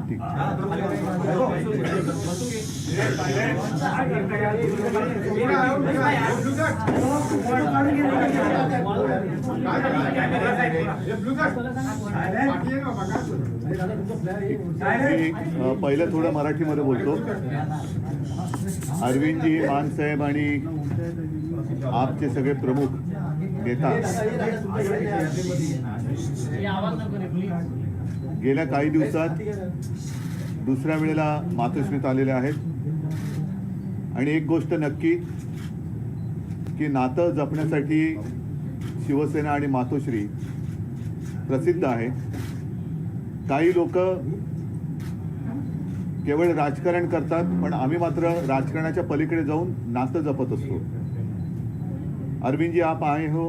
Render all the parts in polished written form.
ठीक। पहिलं थोडं मराठीमध्ये बोलतो। अरविंदजी, मानसाहेब आणि आपचे सगळे प्रमुख नेता गेल्या काही दिवसात दुसऱ्या वेळेला मातोश्रीत आलेले आहेत आणि एक गोष्ट नक्की की नातं जपण्यासाठी शिवसेना आणि मातोश्री प्रसिद्ध आहे। काही लोक केवळ राजकारण करतात, पण आम्ही मात्र राजकारणाच्या पलीकडे जाऊन नातं जपत असतो। अरविंद जी, आप आए हो,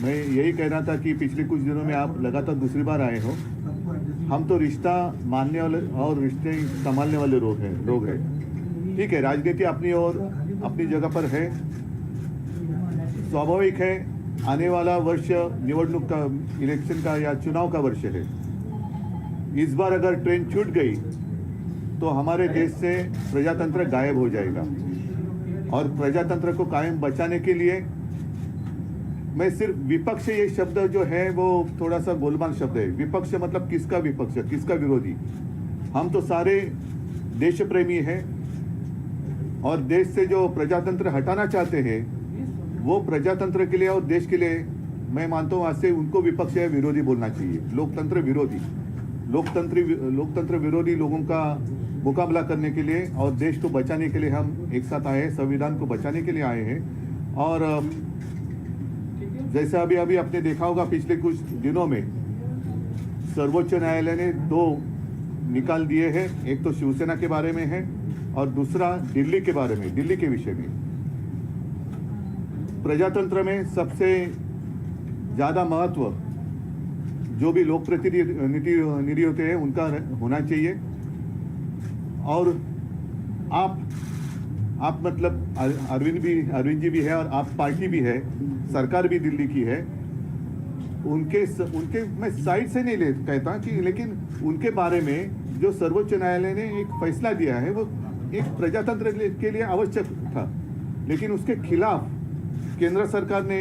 मैं यही कह रहा था कि पिछले कुछ दिनों में आप लगातार दूसरी बार आए हो। हम तो रिश्ता मानने वाले और रिश्ते संभालने वाले लोग हैं। ठीक है, राजनीति अपनी और अपनी जगह पर है, स्वाभाविक है। आने वाला वर्ष निवडणूक का, इलेक्शन का या चुनाव का वर्ष है। इस बार अगर ट्रेन छूट गई तो हमारे देश से प्रजातंत्र गायब हो जाएगा और प्रजातंत्र को कायम बचाने के लिए मैं सिर्फ विपक्ष, ये शब्द जो है वो थोड़ा सा गोलमाल शब्द है। विपक्ष मतलब किसका विपक्ष, किसका विरोधी? हम तो सारे देश प्रेमी हैं और देश से जो प्रजातंत्र हटाना चाहते हैं वो प्रजातंत्र के लिए और देश के लिए मैं मानता हूँ आज से उनको विपक्ष या विरोधी बोलना चाहिए। लोकतंत्र विरोधी, लोकतंत्र विरोधी लोगों का मुकाबला करने के लिए और देश को बचाने के लिए हम एक साथ आए हैं, संविधान को बचाने के लिए आए हैं। और जैसा अभी आपने देखा होगा पिछले कुछ दिनों में सर्वोच्च न्यायालय ने 2 निकाल दिए हैं। एक तो शिवसेना के बारे में है और दूसरा दिल्ली के बारे में, दिल्ली के विषय में। प्रजातंत्र में सबसे ज़्यादा महत्व जो भी लोक प्रतिनिधि होते हैं उनका होना चाहिए। और आप मतलब अरविंद जी भी है और आप पार्टी भी है, सरकार भी दिल्ली की है। उनके मैं साइड से नहीं कहता कि, लेकिन उनके बारे में जो सर्वोच्च न्यायालय ने एक फैसला दिया है वो एक प्रजातंत्र के लिए आवश्यक था, लेकिन उसके खिलाफ केंद्र सरकार ने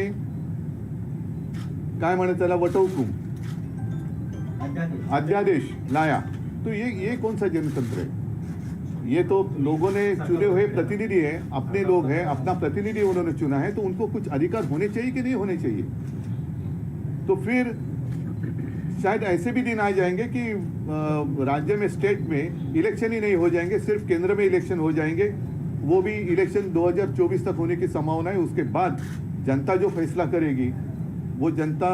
काय म्हणतात त्याला वटहुकूम, अध्यादेश लाया। तो ये कौन सा जनतंत्र है? ये तो लोगों ने चुने हुए प्रतिनिधि है, अपने लोग हैं, अपना प्रतिनिधि उन्होंने चुना है, तो उनको कुछ अधिकार होने चाहिए कि नहीं होने चाहिए? तो फिर शायद ऐसे भी दिन आ जाएंगे कि राज्य में, स्टेट में इलेक्शन ही नहीं हो जाएंगे, सिर्फ केंद्र में इलेक्शन हो जाएंगे। वो भी इलेक्शन 2024 तक होने की संभावना है। उसके बाद जनता जो फैसला करेगी वो जनता,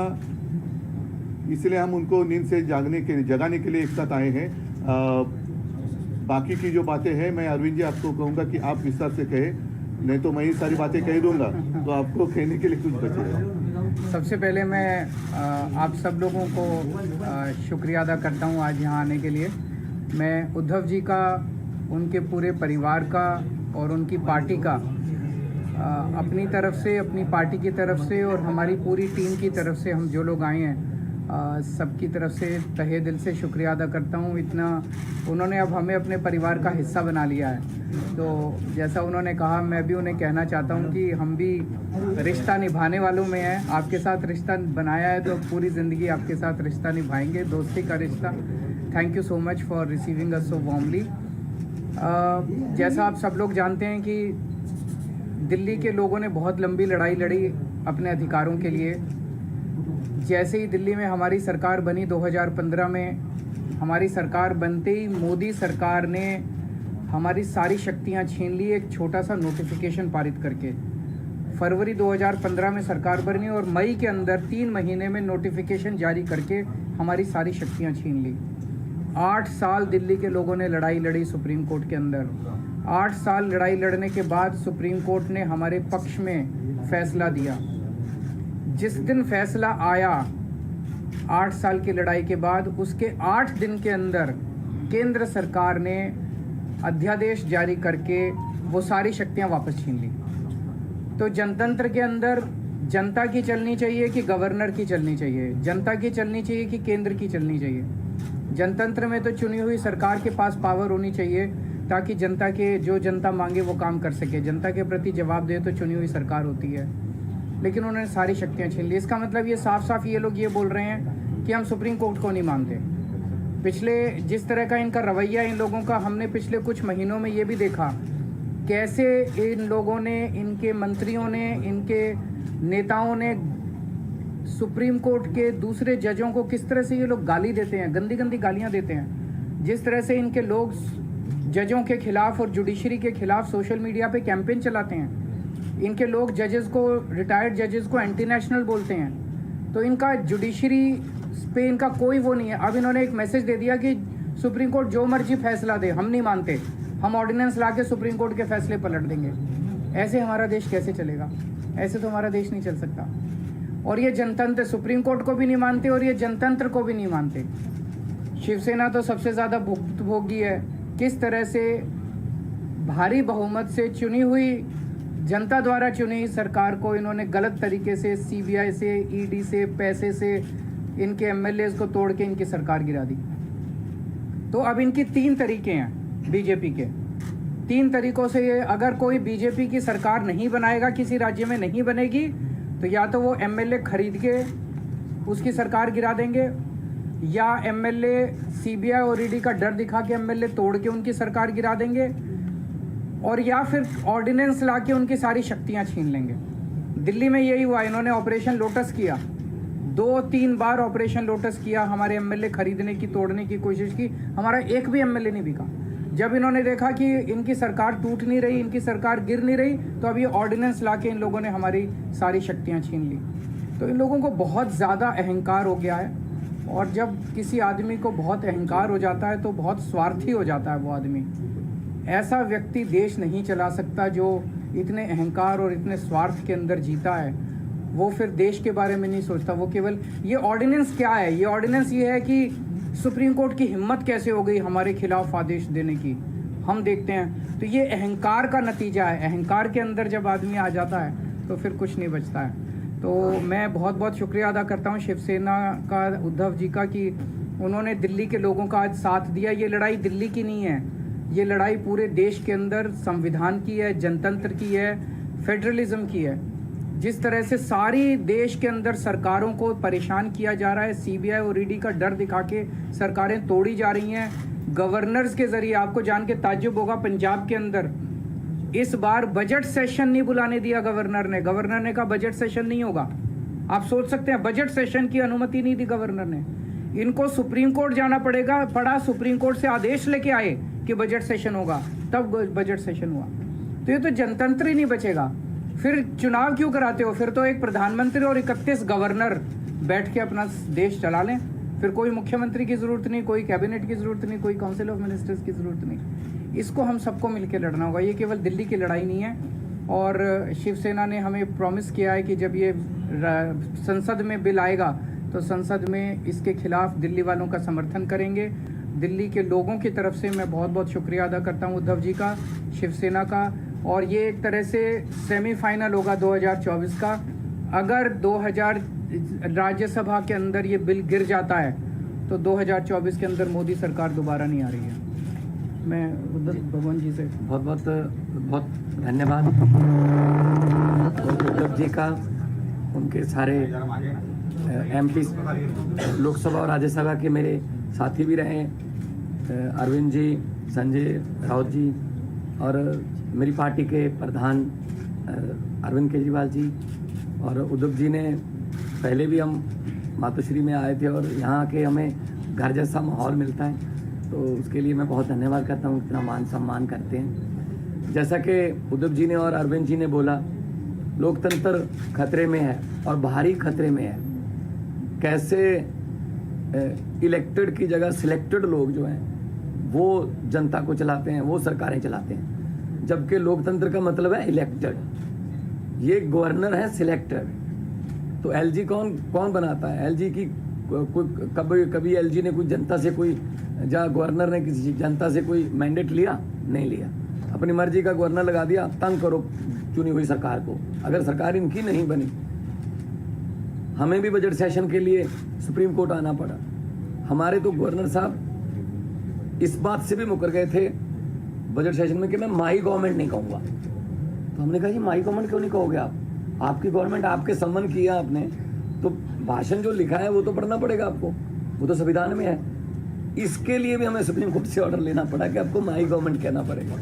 इसलिए हम उनको नींद से जगाने के लिए एक साथ आए हैं। बाकी की जो बातें हैं मैं अरविंद जी आपको कहूँगा कि आप विस्तार से कहें, नहीं तो मैं ही सारी बातें कह दूंगा तो आपको कहने के लिए कुछ बचेगा। सबसे पहले मैं आप सब लोगों को शुक्रिया अदा करता हूँ आज यहाँ आने के लिए। मैं उद्धव जी का, उनके पूरे परिवार का और उनकी पार्टी का अपनी तरफ से, अपनी पार्टी की तरफ से और हमारी पूरी टीम की तरफ से, हम जो लोग आए हैं सबकी तरफ से तहे दिल से शुक्रिया अदा करता हूँ। इतना उन्होंने अब हमें अपने परिवार का हिस्सा बना लिया है। तो जैसा उन्होंने कहा, मैं भी उन्हें कहना चाहता हूँ कि हम भी रिश्ता निभाने वालों में हैं। आपके साथ रिश्ता बनाया है तो पूरी ज़िंदगी आपके साथ रिश्ता निभाएंगे, दोस्ती का रिश्ता। Thank you so much for receiving us so warmly. जैसा आप सब लोग जानते हैं कि दिल्ली के लोगों ने बहुत लंबी लड़ाई लड़ी अपने अधिकारों के लिए। जैसे ही दिल्ली में हमारी सरकार बनी 2015 में, हमारी सरकार बनते ही मोदी सरकार ने हमारी सारी शक्तियां छीन ली एक छोटा सा नोटिफिकेशन पारित करके। फरवरी 2015 में सरकार बनी और मई के अंदर 3 महीने में नोटिफिकेशन जारी करके हमारी सारी शक्तियां छीन ली। 8 साल दिल्ली के लोगों ने लड़ाई लड़ी सुप्रीम कोर्ट के अंदर। 8 साल लड़ाई लड़ने के बाद सुप्रीम कोर्ट ने हमारे पक्ष में फैसला दिया। जिस दिन फैसला आया 8 साल की लड़ाई के बाद, उसके 8 दिन के अंदर केंद्र सरकार ने अध्यादेश जारी करके वो सारी शक्तियां वापस छीन ली। तो जनतंत्र के अंदर जनता की चलनी चाहिए कि गवर्नर की चलनी चाहिए, जनता की चलनी चाहिए कि केंद्र की चलनी चाहिए? जनतंत्र में तो चुनी हुई सरकार के पास पावर होनी चाहिए ताकि जनता के जो जनता मांगे वो काम कर सके, जनता के प्रति जवाब दे तो चुनी हुई सरकार होती है। लेकिन उन्होंने सारी शक्तियाँ छीन ली। इसका मतलब ये साफ साफ ये लोग ये बोल रहे हैं कि हम सुप्रीम कोर्ट को नहीं मानते। पिछले जिस तरह का इनका रवैया इन लोगों का हमने पिछले कुछ महीनों में ये भी देखा कैसे इन लोगों ने, इनके मंत्रियों ने, इनके नेताओं ने सुप्रीम कोर्ट के दूसरे जजों को किस तरह से ये लोग गाली देते हैं, गंदी गंदी गालियां देते हैं। जिस तरह से इनके लोग जजों के खिलाफ और जुडिशरी के खिलाफ सोशल मीडिया पे कैंपेन चलाते हैं। इनके लोग जजेस को, रिटायर्ड जजेस को एंटी नेशनल बोलते हैं। तो इनका जुडिशरी पे इनका कोई वो नहीं है। अब इन्होंने एक मैसेज दे दिया कि सुप्रीम कोर्ट जो मर्जी फैसला दे हम नहीं मानते, हम ऑर्डिनेंस ला के सुप्रीम कोर्ट के फैसले पलट देंगे। ऐसे हमारा देश कैसे चलेगा? ऐसे तो हमारा देश नहीं चल सकता। और ये जनतंत्र सुप्रीम कोर्ट को भी नहीं मानते और ये जनतंत्र को भी नहीं मानते। शिवसेना तो सबसे ज़्यादा भुक्तभोगी है। किस तरह से भारी बहुमत से चुनी हुई, जनता द्वारा चुनी सरकार को इन्होंने गलत तरीके से सीबीआई से, ईडी से, पैसे से इनके एमएलएज को तोड़ के इनकी सरकार गिरा दी। तो अब इनकी 3 तरीके हैं बीजेपी के। 3 तरीकों से ये, अगर कोई बीजेपी की सरकार नहीं बनाएगा, किसी राज्य में नहीं बनेगी, तो या तो वो एमएलए खरीद के उसकी सरकार गिरा देंगे, या एमएलए सीबीआई और ईडी का डर दिखा के एमएलए तोड़ के उनकी सरकार गिरा देंगे, और या फिर ऑर्डिनेंस ला के उनकी सारी शक्तियां छीन लेंगे। दिल्ली में यही हुआ। इन्होंने ऑपरेशन लोटस किया, 2-3 बार ऑपरेशन लोटस किया, हमारे एमएलए खरीदने की, तोड़ने की कोशिश की, हमारा एक भी एमएलए नहीं बिका। जब इन्होंने देखा कि इनकी सरकार टूट नहीं रही, इनकी सरकार गिर नहीं रही, तो अब ये ऑर्डिनेंस ला के इन लोगों ने हमारी सारी शक्तियाँ छीन ली। तो इन लोगों को बहुत ज़्यादा अहंकार हो गया है, और जब किसी आदमी को बहुत अहंकार हो जाता है तो बहुत स्वार्थी हो जाता है वो आदमी। ऐसा व्यक्ति देश नहीं चला सकता जो इतने अहंकार और इतने स्वार्थ के अंदर जीता है। वो फिर देश के बारे में नहीं सोचता, वो केवल ये ऑर्डिनेंस क्या है, ये ऑर्डिनेंस ये है कि सुप्रीम कोर्ट की हिम्मत कैसे हो गई हमारे खिलाफ आदेश देने की, हम देखते हैं। तो ये अहंकार का नतीजा है। अहंकार के अंदर जब आदमी आ जाता है तो फिर कुछ नहीं बचता है। तो मैं बहुत बहुत शुक्रिया अदा करता हूँ शिवसेना का, उद्धव जी का, कि उन्होंने दिल्ली के लोगों का आज साथ दिया। ये लड़ाई दिल्ली की नहीं है, ये लड़ाई पूरे देश के अंदर संविधान की है, जनतंत्र की है, फेडरलिज्म की है। जिस तरह से सारी देश के अंदर सरकारों को परेशान किया जा रहा है, सीबीआई और ईडी का डर दिखा के सरकारें तोड़ी जा रही हैं गवर्नर्स के जरिए। आपको जान के ताज्जुब होगा, पंजाब के अंदर इस बार बजट सेशन नहीं बुलाने दिया गवर्नर ने। गवर्नर ने कहा बजट सेशन नहीं होगा। आप सोच सकते हैं, बजट सेशन की अनुमति नहीं दी गवर्नर ने। इनको सुप्रीम कोर्ट जाना पड़ा, सुप्रीम कोर्ट से आदेश लेके आए कि बजट सेशन होगा, तब बजट सेशन हुआ। तो ये तो जनतंत्र ही नहीं बचेगा। फिर चुनाव क्यों कराते हो? फिर तो एक प्रधानमंत्री और 31 गवर्नर बैठ के अपना देश चला लें। फिर कोई मुख्यमंत्री की ज़रूरत नहीं, कोई कैबिनेट की ज़रूरत नहीं, कोई काउंसिल ऑफ मिनिस्टर्स की ज़रूरत नहीं। इसको हम सबको मिलकर लड़ना होगा। ये केवल दिल्ली की लड़ाई नहीं है। और शिवसेना ने हमें प्रॉमिस किया है कि जब ये संसद में बिल आएगा तो संसद में इसके खिलाफ दिल्ली वालों का समर्थन करेंगे। दिल्ली के लोगों की तरफ से मैं बहुत बहुत शुक्रिया अदा करता हूँ उद्धव जी का, शिवसेना का। और ये एक तरह से सेमीफाइनल होगा 2024 का। अगर 2000 राज्यसभा के अंदर ये बिल गिर जाता है तो 2024 के अंदर मोदी सरकार दोबारा नहीं आ रही है। मैं भगवान जी से बहुत धन्यवाद उद्धव जी का, उनके सारे एमपी लोकसभा और राज्यसभा के मेरे साथी भी रहे, अरविंद जी, संजय राउत जी, और मेरी पार्टी के प्रधान अरविंद केजरीवाल जी। और उद्धव जी ने पहले भी हम मातोश्री में आए थे और यहाँ के हमें घर जैसा माहौल मिलता है, तो उसके लिए मैं बहुत धन्यवाद करता हूँ, इतना मान सम्मान करते हैं। जैसा कि उद्धव जी ने और अरविंद जी ने बोला, लोकतंत्र खतरे में है और भारी खतरे में है। कैसे इलेक्टेड की जगह सिलेक्टेड लोग जो हैं वो जनता को चलाते हैं, वो सरकारें चलाते हैं, जबकि लोकतंत्र का मतलब है इलेक्टेड। ये गवर्नर है सिलेक्टेड। तो एलजी कौन बनाता है? एलजी की कभी एलजी ने कोई जनता से कोई गवर्नर ने किसी जनता से कोई मैंडेट लिया? नहीं लिया। अपनी मर्जी का गवर्नर लगा दिया, तंग करो चुनी हुई सरकार को। अगर सरकार इनकी नहीं बनी, हमें भी बजट सेशन के लिए सुप्रीम कोर्ट आना पड़ा, हमारे तो गवर्नर साहब इस बात से भी मुकर गए थे बजट सेशन में कि मैं माई गवर्नमेंट नहीं कहूँगा। तो हमने कहा जी माई गवर्नमेंट क्यों नहीं कहोगे आप? आपकी गवर्नमेंट, आपके सम्मान किया आपने, तो भाषण जो लिखा है वो तो पढ़ना पड़ेगा आपको, वो तो संविधान में है। इसके लिए भी हमें सुप्रीम कोर्ट से ऑर्डर लेना पड़ा कि आपको माई गवर्नमेंट कहना पड़ेगा,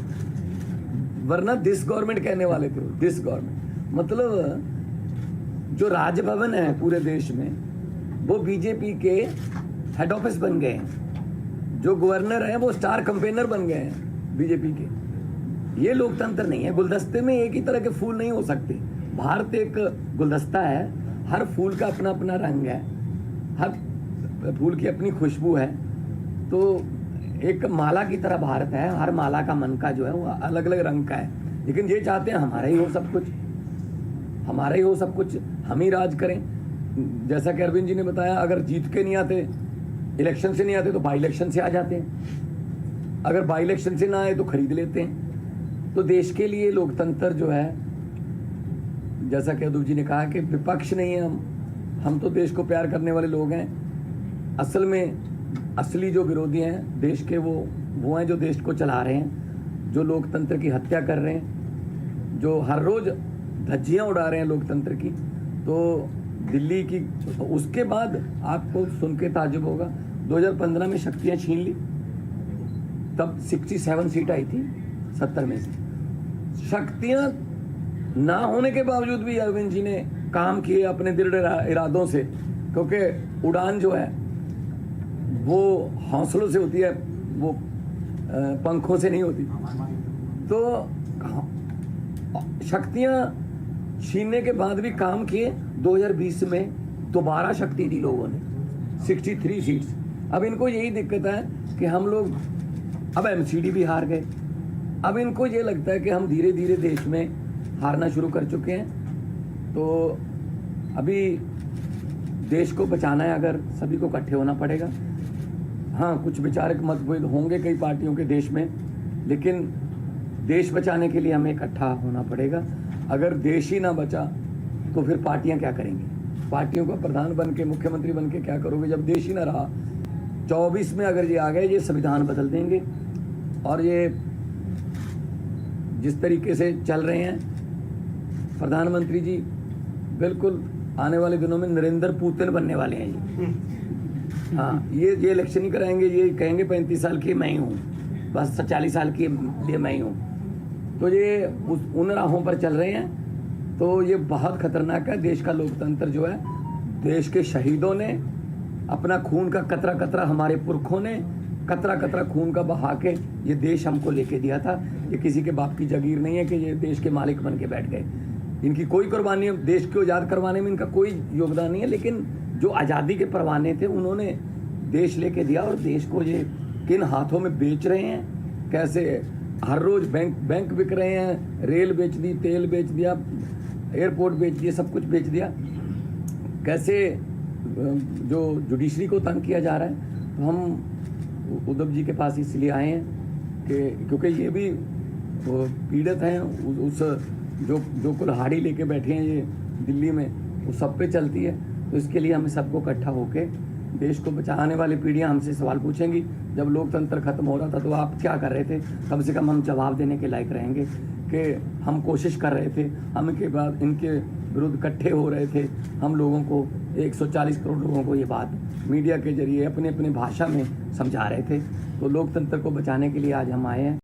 वरना दिस गवर्नमेंट कहने वाले थे। दिस गवर्नमेंट मतलब जो राजभवन है पूरे देश में वो बीजेपी के हेड ऑफिस बन गए हैं, जो गवर्नर हैं वो स्टार कैंपेनर बन गए हैं बीजेपी के। ये लोकतंत्र नहीं है। गुलदस्ते में एक ही तरह के फूल नहीं हो सकते। भारत एक गुलदस्ता है, हर फूल का अपना अपना रंग है, हर फूल की अपनी खुशबू है। तो एक माला की तरह भारत है, हर माला का मन का जो है वो अलग अलग रंग का है। लेकिन ये चाहते हैं हमारा ही हो सब कुछ, हमारा ही हो सब कुछ, हम ही राज करें। जैसा कि अरविंद जी ने बताया, अगर जीत के नहीं आते, इलेक्शन से नहीं आते तो बाई इलेक्शन से आ जाते हैं, अगर बाई इलेक्शन से ना आए तो खरीद लेते हैं। तो देश के लिए लोकतंत्र जो है, जैसा कि अदूब जी ने कहा कि विपक्ष नहीं है हम तो देश को प्यार करने वाले लोग हैं। असल में असली जो विरोधी हैं देश के वो हैं जो देश को चला रहे हैं, जो लोकतंत्र की हत्या कर रहे हैं, जो हर रोज धज्जियां उड़ा रहे हैं लोकतंत्र की। तो दिल्ली की, उसके बाद आपको सुन के ताज्जुब होगा, 2015 में शक्तियां छीन ली, तब 67 सीट आई थी 70 में से। शक्तियां ना होने के बावजूद भी अरविंद जी ने काम किए अपने दृढ़ इरादों से, क्योंकि उड़ान जो है वो हौसलों से होती है, वो पंखों से नहीं होती। तो शक्तियां छीनने के बाद भी काम किए। 2020 में दोबारा शक्ति दी लोगों ने, 63 सीट्स। अब इनको यही दिक्कत है कि हम लोग अब एमसीडी भी हार गए। अब इनको ये लगता है कि हम धीरे धीरे देश में हारना शुरू कर चुके हैं। तो अभी देश को बचाना है, अगर सभी को इकट्ठे होना पड़ेगा। हाँ, कुछ विचारक मतभेद होंगे कई पार्टियों के देश में, लेकिन देश बचाने के लिए हमें इकट्ठा होना पड़ेगा। अगर देश ही ना बचा तो फिर पार्टियां क्या करेंगी? पार्टियों का प्रधान बन के, मुख्यमंत्री बन के क्या करोगे जब देश ही ना रहा? 24 में अगर ये आ गए, ये संविधान बदल देंगे। और ये जिस तरीके से चल रहे हैं प्रधानमंत्री जी, बिल्कुल आने वाले दिनों में नरेंद्र पुतिन बनने वाले हैं ये। हाँ, ये इलेक्शन ही कराएंगे, ये कहेंगे 35 साल की मैं ही हूँ, बस 40 साल के लिए मैं ही हूँ। तो ये उन राहों पर चल रहे हैं। तो ये बहुत खतरनाक है। देश का लोकतंत्र जो है, देश के शहीदों ने अपना खून का कतरा कतरा, हमारे पुरखों ने कतरा कतरा खून का बहा के ये देश हमको लेके दिया था। ये किसी के बाप की जागीर नहीं है कि ये देश के मालिक बन के बैठ गए। इनकी कोई कुर्बानी, देश को आज़ाद करवाने में इनका कोई योगदान नहीं है, लेकिन जो आज़ादी के परवाने थे उन्होंने देश लेके दिया। और देश को ये किन हाथों में बेच रहे हैं, कैसे हर रोज बैंक बिक रहे हैं, रेल बेच दी, तेल बेच दिया, एयरपोर्ट बेच दिया, सब कुछ बेच दिया। कैसे जो जुडिशरी को तंग किया जा रहा है। तो हम उद्धव जी के पास इसलिए आए हैं कि क्योंकि ये भी पीड़ित हैं, उस जो कुल्हाड़ी लेके बैठे हैं ये दिल्ली में, वो सब पे चलती है। तो इसके लिए हमें सबको इकट्ठा होके देश को बचाने वाली पीढ़ियां हमसे सवाल पूछेंगी, जब लोकतंत्र खत्म हो रहा था तो आप क्या कर रहे थे? कम से कम हम जवाब देने के लायक रहेंगे कि हम कोशिश कर रहे थे, हम इनके बाद इनके विरुद्ध इकट्ठे हो रहे थे। हम लोगों को 140 करोड़ लोगों को ये बात मीडिया के जरिए अपने अपने भाषा में समझा रहे थे। तो लोकतंत्र को बचाने के लिए आज हम आए हैं।